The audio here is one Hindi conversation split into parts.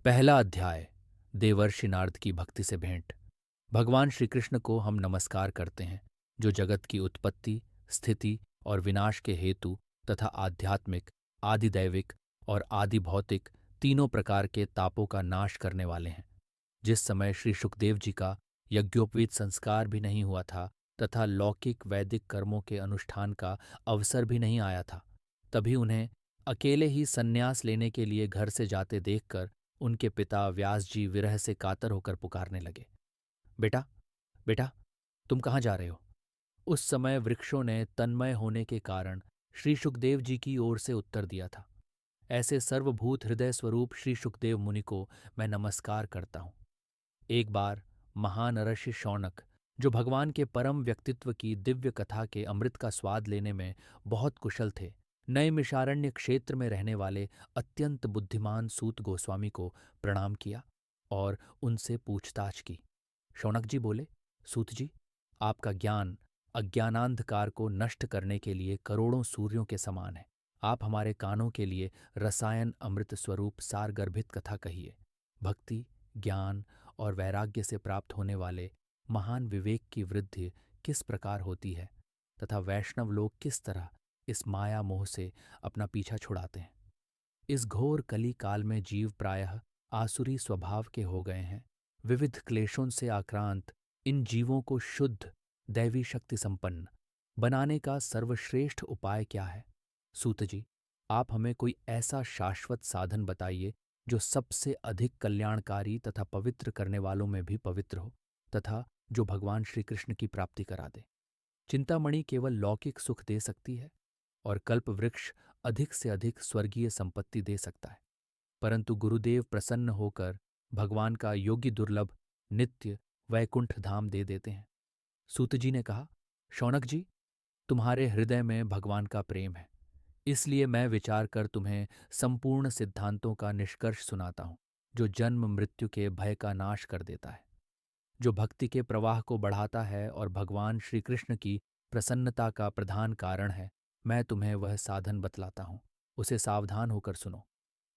पहला अध्याय। देवर्षि नारद की भक्ति से भेंट। भगवान श्री कृष्ण को हम नमस्कार करते हैं, जो जगत की उत्पत्ति, स्थिति और विनाश के हेतु तथा आध्यात्मिक, आदिदैविक और आदि भौतिक तीनों प्रकार के तापों का नाश करने वाले हैं। जिस समय श्री सुखदेव जी का यज्ञोपवीत संस्कार भी नहीं हुआ था तथा लौकिक वैदिक कर्मों के अनुष्ठान का अवसर भी नहीं आया था, तभी उन्हें अकेले ही संन्यास लेने के लिए घर से जाते देखकर उनके पिता व्यास जी विरह से कातर होकर पुकारने लगे, बेटा, बेटा, तुम कहाँ जा रहे हो? उस समय वृक्षों ने तन्मय होने के कारण श्री सुखदेव जी की ओर से उत्तर दिया था, ऐसे सर्वभूत हृदय स्वरूप श्री सुखदेव मुनि को मैं नमस्कार करता हूँ। एक बार महान ऋषि शौनक, जो भगवान के परम व्यक्तित्व की दिव्य कथा के अमृत का स्वाद लेने में बहुत कुशल थे, नैमिषारण्य क्षेत्र में रहने वाले अत्यंत बुद्धिमान सूत गोस्वामी को प्रणाम किया और उनसे पूछताछ की। शौनक जी बोले, सूत जी, आपका ज्ञान अज्ञानांधकार को नष्ट करने के लिए करोड़ों सूर्यों के समान है। आप हमारे कानों के लिए रसायन अमृत स्वरूप सारगर्भित कथा कहिए। भक्ति, ज्ञान और वैराग्य से प्राप्त होने वाले महान विवेक की वृद्धि किस प्रकार होती है तथा वैष्णव लोग किस तरह इस माया मोह से अपना पीछा छुड़ाते हैं। इस घोर कली काल में जीव प्रायः आसुरी स्वभाव के हो गए हैं। विविध क्लेशों से आक्रांत इन जीवों को शुद्ध दैवी शक्ति संपन्न बनाने का सर्वश्रेष्ठ उपाय क्या है? सूत जी, आप हमें कोई ऐसा शाश्वत साधन बताइए जो सबसे अधिक कल्याणकारी तथा पवित्र करने वालों में भी पवित्र हो तथा जो भगवान श्री कृष्ण की प्राप्ति करा दे। चिंतामणि केवल लौकिक सुख दे सकती है और कल्प वृक्ष अधिक से अधिक स्वर्गीय संपत्ति दे सकता है, परंतु गुरुदेव प्रसन्न होकर भगवान का योग्य दुर्लभ नित्य वैकुंठ धाम दे देते हैं। सूत जी ने कहा, शौनक जी, तुम्हारे हृदय में भगवान का प्रेम है, इसलिए मैं विचार कर तुम्हें संपूर्ण सिद्धांतों का निष्कर्ष सुनाता हूं, जो जन्म मृत्यु के भय का नाश कर देता है, जो भक्ति के प्रवाह को बढ़ाता है और भगवान श्री कृष्ण की प्रसन्नता का प्रधान कारण है। मैं तुम्हें वह साधन बतलाता हूं, उसे सावधान होकर सुनो।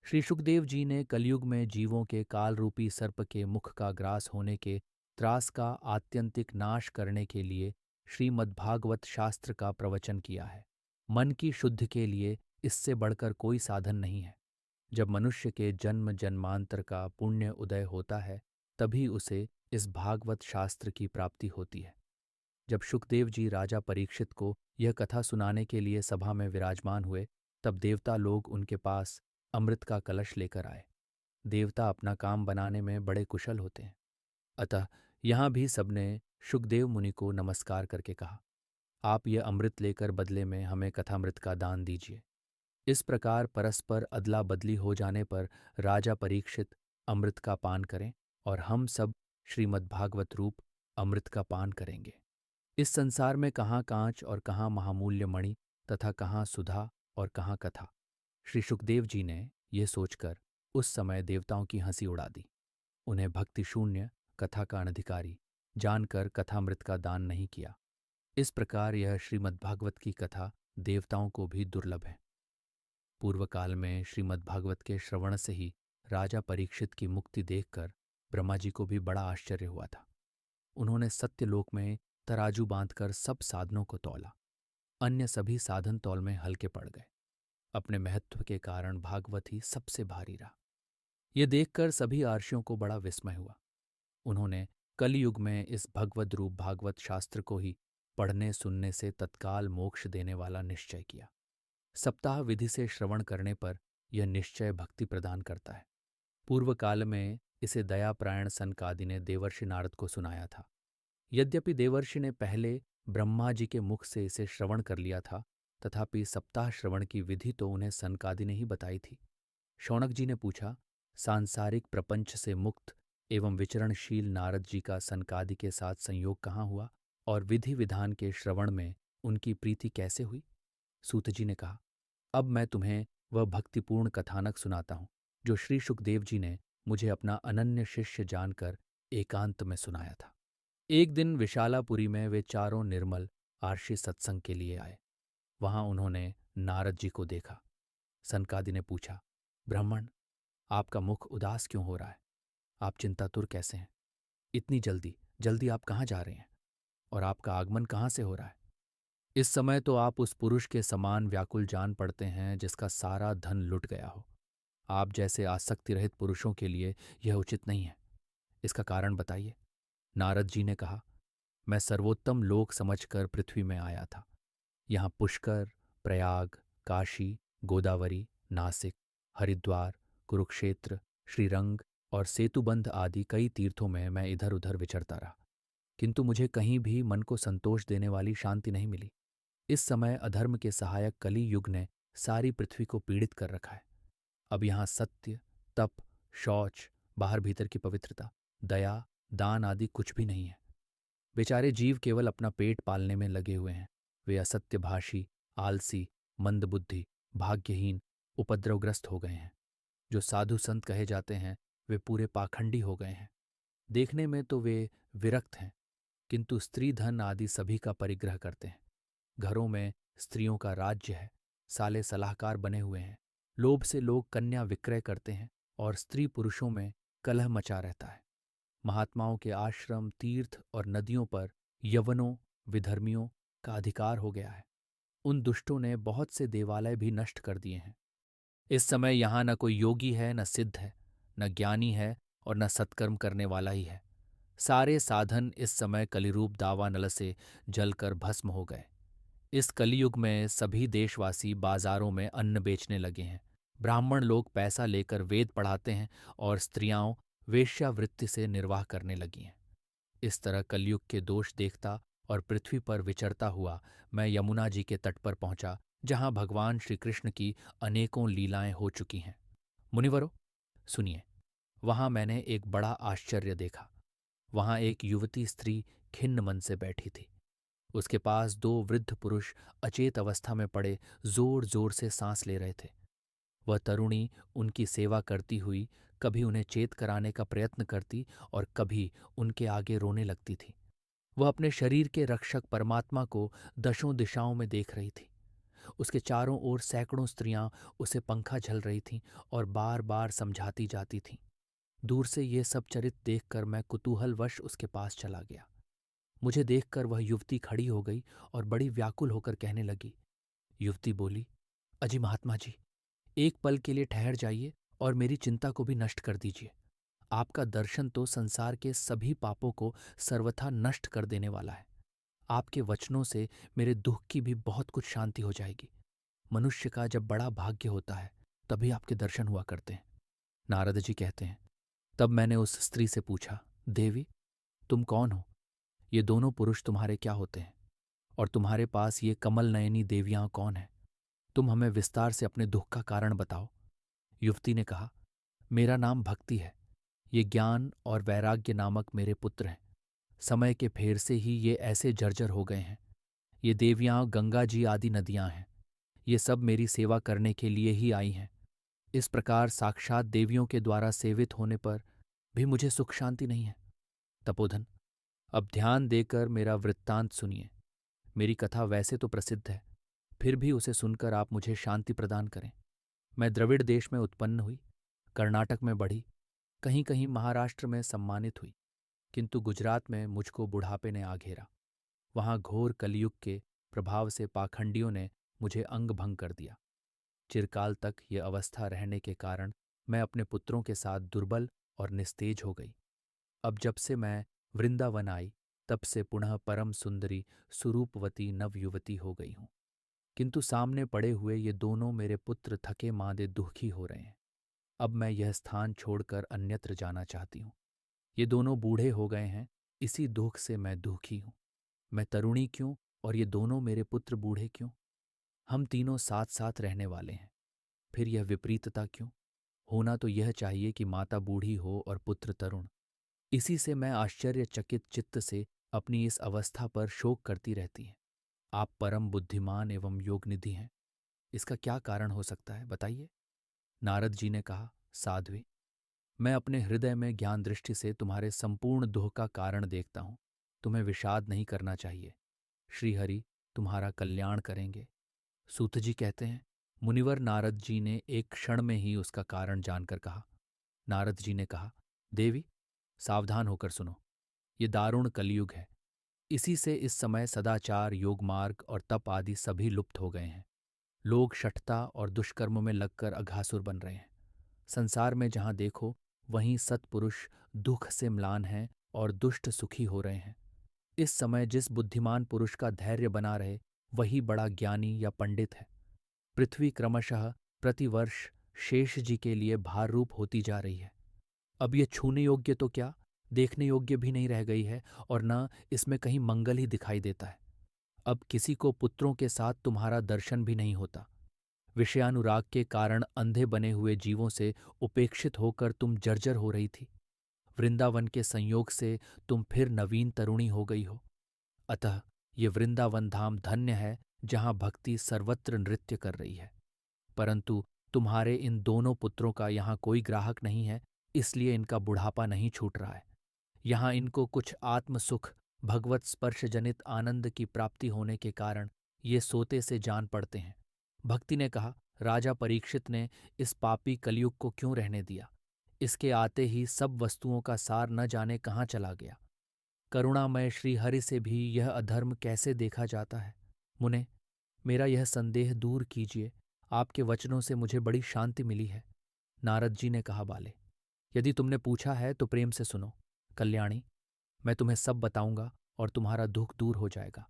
श्री सुखदेव जी ने कलयुग में जीवों के कालरूपी सर्प के मुख का ग्रास होने के त्रास का आत्यंतिक नाश करने के लिए श्रीमद्भागवत शास्त्र का प्रवचन किया है। मन की शुद्धि के लिए इससे बढ़कर कोई साधन नहीं है। जब मनुष्य के जन्म जन्मांतर का पुण्य उदय होता है, तभी उसे इस भागवत शास्त्र की प्राप्ति होती है। जब सुखदेव जी राजा परीक्षित को यह कथा सुनाने के लिए सभा में विराजमान हुए, तब देवता लोग उनके पास अमृत का कलश लेकर आए। देवता अपना काम बनाने में बड़े कुशल होते हैं, अतः यहाँ भी सबने सुखदेव मुनि को नमस्कार करके कहा, आप यह अमृत लेकर बदले में हमें कथामृत का दान दीजिए। इस प्रकार परस्पर अदला बदली हो जाने पर राजा परीक्षित अमृत का पान करें और हम सब श्रीमद्भागवत रूप अमृत का पान करेंगे। इस संसार में कहाँ कांच और कहाँ महामूल्य मणि तथा कहाँ सुधा और कहाँ कथा। श्री सुखदेव जी ने ये सोचकर उस समय देवताओं की हंसी उड़ा दी। उन्हें भक्ति शून्य, कथा का अनधिकारी जानकर कथामृत का दान नहीं किया। इस प्रकार यह श्रीमद्भागवत की कथा देवताओं को भी दुर्लभ है। पूर्व काल में श्रीमद्भागवत के श्रवण से ही राजा परीक्षित की मुक्ति देखकर ब्रह्मा जी को भी बड़ा आश्चर्य हुआ था। उन्होंने सत्यलोक में तराजू बांधकर सब साधनों को तौला। अन्य सभी साधन तौल में हल्के पड़ गए। अपने महत्व के कारण भागवत ही सबसे भारी रहा। ये देखकर सभी आर्षियों को बड़ा विस्मय हुआ। उन्होंने कलयुग में इस भगवद रूप भागवत शास्त्र को ही पढ़ने सुनने से तत्काल मोक्ष देने वाला निश्चय किया। सप्ताह विधि से श्रवण करने पर यह निश्चय भक्ति प्रदान करता है। पूर्व काल में इसे दयापरायण सनकादि ने देवर्षि नारद को सुनाया था। यद्यपि देवर्षि ने पहले ब्रह्मा जी के मुख से इसे श्रवण कर लिया था, तथापि सप्ताह श्रवण की विधि तो उन्हें सनकादि ने ही बताई थी। शौनक जी ने पूछा, सांसारिक प्रपंच से मुक्त एवं विचरणशील नारद जी का सनकादि के साथ संयोग कहाँ हुआ और विधि विधान के श्रवण में उनकी प्रीति कैसे हुई? सूत जी ने कहा, अब मैं तुम्हें वह भक्तिपूर्ण कथानक सुनाता हूँ जो श्री सुखदेव जी ने मुझे अपना अनन्य शिष्य जानकर एकांत में सुनाया था। एक दिन विशालापुरी में वे चारों निर्मल आर्षि सत्संग के लिए आए। वहां उन्होंने नारद जी को देखा। सनकादि ने पूछा, ब्राह्मण, आपका मुख उदास क्यों हो रहा है? आप चिंतातुर कैसे हैं? इतनी जल्दी जल्दी आप कहाँ जा रहे हैं? और आपका आगमन कहाँ से हो रहा है? इस समय तो आप उस पुरुष के समान व्याकुल जान पड़ते हैं जिसका सारा धन लुट गया हो। आप जैसे आसक्ति रहित पुरुषों के लिए यह उचित नहीं है। इसका कारण बताइए। नारद जी ने कहा, मैं सर्वोत्तम लोक समझकर पृथ्वी में आया था। यहाँ पुष्कर, प्रयाग, काशी, गोदावरी, नासिक, हरिद्वार, कुरुक्षेत्र, श्रीरंग और सेतुबंध आदि कई तीर्थों में मैं इधर उधर विचरता रहा, किंतु मुझे कहीं भी मन को संतोष देने वाली शांति नहीं मिली। इस समय अधर्म के सहायक कली युग ने सारी पृथ्वी को पीड़ित कर रखा है। अब यहाँ सत्य, तप, शौच, बाहर भीतर की पवित्रता, दया, दान आदि कुछ भी नहीं है। बेचारे जीव केवल अपना पेट पालने में लगे हुए हैं। वे असत्यभाषी, आलसी, मंदबुद्धि, भाग्यहीन, उपद्रवग्रस्त हो गए हैं। जो साधु संत कहे जाते हैं वे पूरे पाखंडी हो गए हैं। देखने में तो वे विरक्त हैं, किंतु स्त्री धन आदि सभी का परिग्रह करते हैं। घरों में स्त्रियों का राज्य है। साले सलाहकार बने हुए हैं। लोभ से लोग कन्या विक्रय करते हैं और स्त्री पुरुषों में कलह मचा रहता है। महात्माओं के आश्रम, तीर्थ और नदियों पर यवनों, विधर्मियों का अधिकार हो गया है। उन दुष्टों ने बहुत से देवालय भी नष्ट कर दिए हैं। इस समय यहाँ न कोई योगी है, न सिद्ध है, न ज्ञानी है और न सत्कर्म करने वाला ही है। सारे साधन इस समय कलिरूप दावानल से जलकर भस्म हो गए। इस कलियुग में सभी देशवासी बाजारों में अन्न बेचने लगे हैं। ब्राह्मण लोग पैसा लेकर वेद पढ़ाते हैं और स्त्रियां वेश्यावृत्ति से निर्वाह करने लगी हैं। इस तरह कलयुग के दोष देखता और पृथ्वी पर विचरता हुआ मैं यमुना जी के तट पर पहुंचा, जहां भगवान श्री कृष्ण की अनेकों लीलाएं हो चुकी हैं। मुनिवरों, सुनिए। वहां मैंने एक बड़ा आश्चर्य देखा। वहां एक युवती स्त्री खिन्न मन से बैठी थी। उसके पास दो वृद्ध पुरुष अचेत अवस्था में पड़े जोर जोर से सांस ले रहे थे। वह तरुणी उनकी सेवा करती हुई कभी उन्हें चेत कराने का प्रयत्न करती और कभी उनके आगे रोने लगती थी। वह अपने शरीर के रक्षक परमात्मा को दशों दिशाओं में देख रही थी। उसके चारों ओर सैकड़ों स्त्रियां उसे पंखा झल रही थीं और बार बार समझाती जाती थीं। दूर से ये सब चरित देखकर मैं कुतूहलवश उसके पास चला गया। मुझे देखकर वह युवती खड़ी हो गई और बड़ी व्याकुल होकर कहने लगी। युवती बोली, अजी महात्मा जी, एक पल के लिए ठहर जाइए और मेरी चिंता को भी नष्ट कर दीजिए। आपका दर्शन तो संसार के सभी पापों को सर्वथा नष्ट कर देने वाला है। आपके वचनों से मेरे दुख की भी बहुत कुछ शांति हो जाएगी। मनुष्य का जब बड़ा भाग्य होता है तभी आपके दर्शन हुआ करते हैं। नारद जी कहते हैं, तब मैंने उस स्त्री से पूछा, देवी, तुम कौन हो? ये दोनों पुरुष तुम्हारे क्या होते हैं? और तुम्हारे पास ये कमल नयनी देवियां कौन हैं? तुम हमें विस्तार से अपने दुख का कारण बताओ। युवती ने कहा, मेरा नाम भक्ति है। ये ज्ञान और वैराग्य नामक मेरे पुत्र हैं। समय के फेर से ही ये ऐसे जर्जर हो गए हैं। ये देवियां गंगा जी आदि नदियां हैं। ये सब मेरी सेवा करने के लिए ही आई हैं। इस प्रकार साक्षात देवियों के द्वारा सेवित होने पर भी मुझे सुख शांति नहीं है। तपोधन, अब ध्यान देकर मेरा वृत्तांत सुनिए। मेरी कथा वैसे तो प्रसिद्ध है, फिर भी उसे सुनकर आप मुझे शांति प्रदान करें। मैं द्रविड़ देश में उत्पन्न हुई, कर्नाटक में बढ़ी, कहीं कहीं महाराष्ट्र में सम्मानित हुई, किंतु गुजरात में मुझको बुढ़ापे ने आ घेरा। वहां घोर कलयुग के प्रभाव से पाखंडियों ने मुझे अंग भंग कर दिया। चिरकाल तक ये अवस्था रहने के कारण मैं अपने पुत्रों के साथ दुर्बल और निस्तेज हो गई। अब जब से मैं वृंदावन आई, तब से पुनः परम सुंदरी सुरूपवती नवयुवती हो गई हूं। किंतु सामने पड़े हुए ये दोनों मेरे पुत्र थके मांदे दुखी हो रहे हैं। अब मैं यह स्थान छोड़कर अन्यत्र जाना चाहती हूँ। ये दोनों बूढ़े हो गए हैं, इसी दुख से मैं दुखी हूँ। मैं तरुणी क्यों और ये दोनों मेरे पुत्र बूढ़े क्यों? हम तीनों साथ साथ रहने वाले हैं, फिर यह विपरीतता क्यों? होना तो यह चाहिए कि माता बूढ़ी हो और पुत्र तरुण। इसी से मैं आश्चर्यचकित चित्त से अपनी इस अवस्था पर शोक करती रहती हैं। आप परम बुद्धिमान एवं योगनिधि हैं। इसका क्या कारण हो सकता है, बताइए। नारद जी ने कहा, साध्वी, मैं अपने हृदय में ज्ञान दृष्टि से तुम्हारे संपूर्ण दुख का कारण देखता हूं। तुम्हें विषाद नहीं करना चाहिए। श्रीहरि तुम्हारा कल्याण करेंगे। सूत जी कहते हैं, मुनिवर नारद जी ने एक क्षण में ही उसका कारण जानकर कहा, नारद जी ने कहा, देवी, सावधान होकर सुनो। ये दारुण कलयुग है। इसी से इस समय सदाचार, योग मार्ग और तप आदि सभी लुप्त हो गए हैं। लोग शठता और दुष्कर्म में लगकर अघासुर बन रहे हैं। संसार में जहां देखो वहीं सत्पुरुष दुख से म्लान हैं और दुष्ट सुखी हो रहे हैं। इस समय जिस बुद्धिमान पुरुष का धैर्य बना रहे वही बड़ा ज्ञानी या पंडित है। पृथ्वी क्रमशः प्रतिवर्ष शेष जी के लिए भाररूप होती जा रही है। अब ये छूने योग्य तो क्या, देखने योग्य भी नहीं रह गई है और न इसमें कहीं मंगल ही दिखाई देता है। अब किसी को पुत्रों के साथ तुम्हारा दर्शन भी नहीं होता। विषयानुराग के कारण अंधे बने हुए जीवों से उपेक्षित होकर तुम जर्जर हो रही थी। वृंदावन के संयोग से तुम फिर नवीन तरुणी हो गई हो। अतः ये वृंदावन धाम धन्य है जहां भक्ति सर्वत्र नृत्य कर रही है। परंतु तुम्हारे इन दोनों पुत्रों का यहाँ कोई ग्राहक नहीं है, इसलिए इनका बुढ़ापा नहीं छूट रहा है। यहाँ इनको कुछ आत्मसुख, भगवत स्पर्श जनित आनंद की प्राप्ति होने के कारण ये सोते से जान पड़ते हैं। भक्ति ने कहा, राजा परीक्षित ने इस पापी कलयुग को क्यों रहने दिया? इसके आते ही सब वस्तुओं का सार न जाने कहाँ चला गया। करुणामय श्री हरि से भी यह अधर्म कैसे देखा जाता है? मुने, मेरा यह संदेह दूर कीजिए। आपके वचनों से मुझे बड़ी शांति मिली है। नारद जी ने कहा, बाले, यदि तुमने पूछा है तो प्रेम से सुनो। कल्याणी, मैं तुम्हें सब बताऊंगा और तुम्हारा दुख दूर हो जाएगा।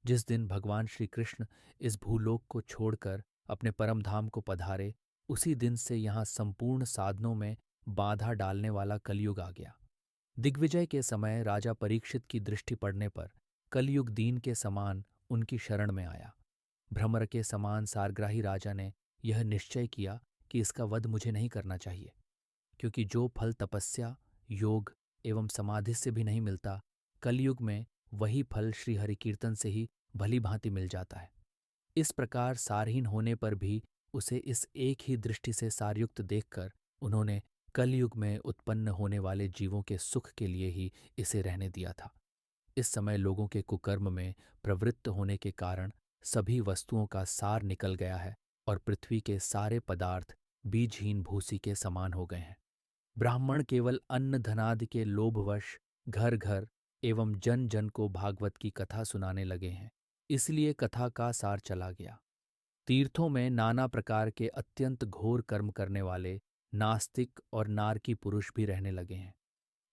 जिस दिन भगवान श्री कृष्ण इस भूलोक को छोड़कर अपने परम धाम को पधारे, उसी दिन से यहाँ संपूर्ण साधनों में बाधा डालने वाला कलयुग आ गया। दिग्विजय के समय राजा परीक्षित की दृष्टि पड़ने पर कलयुग दीन के समान उनकी शरण में आया। भ्रमर के समान सारग्राही राजा ने यह निश्चय किया कि इसका वध मुझे नहीं करना चाहिए, क्योंकि जो फल तपस्या, योग एवं समाधि से भी नहीं मिलता, कलयुग में वही फल श्री हरि कीर्तन से ही भली भांति मिल जाता है। इस प्रकार सारहीन होने पर भी उसे इस एक ही दृष्टि से सारयुक्त देखकर उन्होंने कलयुग में उत्पन्न होने वाले जीवों के सुख के लिए ही इसे रहने दिया था। इस समय लोगों के कुकर्म में प्रवृत्त होने के कारण सभी वस्तुओं का सार निकल गया है और पृथ्वी के सारे पदार्थ बीजहीन भूसी के समान हो गए हैं। ब्राह्मण केवल अन्न धनादि के लोभवश घर घर एवं जन जन को भागवत की कथा सुनाने लगे हैं, इसलिए कथा का सार चला गया। तीर्थों में नाना प्रकार के अत्यंत घोर कर्म करने वाले नास्तिक और नारकी पुरुष भी रहने लगे हैं,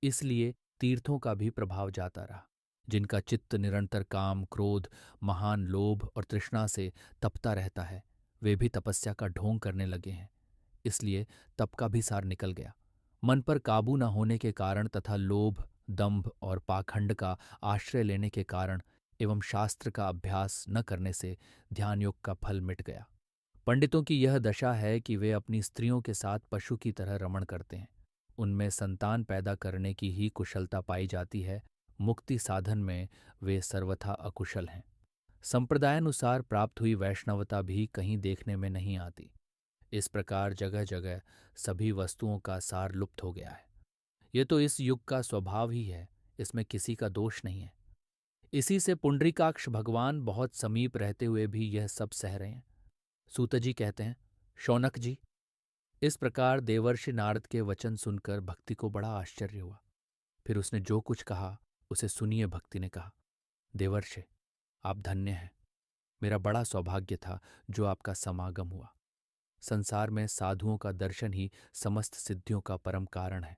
इसलिए तीर्थों का भी प्रभाव जाता रहा। जिनका चित्त निरंतर काम, क्रोध, महान लोभ और तृष्णा से तपता रहता है, वे भी तपस्या का ढोंग करने लगे हैं, इसलिए तप का भी सार निकल गया। मन पर काबू न होने के कारण तथा लोभ, दंभ और पाखंड का आश्रय लेने के कारण एवं शास्त्र का अभ्यास न करने से ध्यान योग का फल मिट गया। पंडितों की यह दशा है कि वे अपनी स्त्रियों के साथ पशु की तरह रमण करते हैं। उनमें संतान पैदा करने की ही कुशलता पाई जाती है, मुक्ति साधन में वे सर्वथा अकुशल हैं। संप्रदायानुसार प्राप्त हुई वैष्णवता भी कहीं देखने में नहीं आती। इस प्रकार जगह जगह सभी वस्तुओं का सार लुप्त हो गया है। ये तो इस युग का स्वभाव ही है, इसमें किसी का दोष नहीं है। इसी से पुंडरीकाक्ष भगवान बहुत समीप रहते हुए भी यह सब सह रहे हैं। सूत जी कहते हैं, शौनक जी, इस प्रकार देवर्षि नारद के वचन सुनकर भक्ति को बड़ा आश्चर्य हुआ। फिर उसने जो कुछ कहा उसे सुनिए। भक्ति ने कहा, देवर्षि, आप धन्य हैं। मेरा बड़ा सौभाग्य था जो आपका समागम हुआ। संसार में साधुओं का दर्शन ही समस्त सिद्धियों का परम कारण है।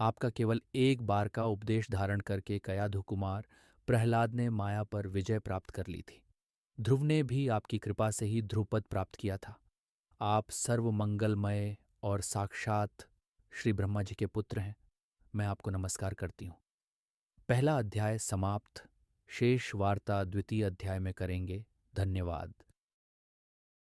आपका केवल एक बार का उपदेश धारण करके कयाधु कुमार प्रहलाद ने माया पर विजय प्राप्त कर ली थी। ध्रुव ने भी आपकी कृपा से ही ध्रुवपद प्राप्त किया था। आप सर्वमंगलमय और साक्षात श्री ब्रह्मा जी के पुत्र हैं। मैं आपको नमस्कार करती हूँ। पहला अध्याय समाप्त। शेष वार्ता द्वितीय अध्याय में करेंगे। धन्यवाद।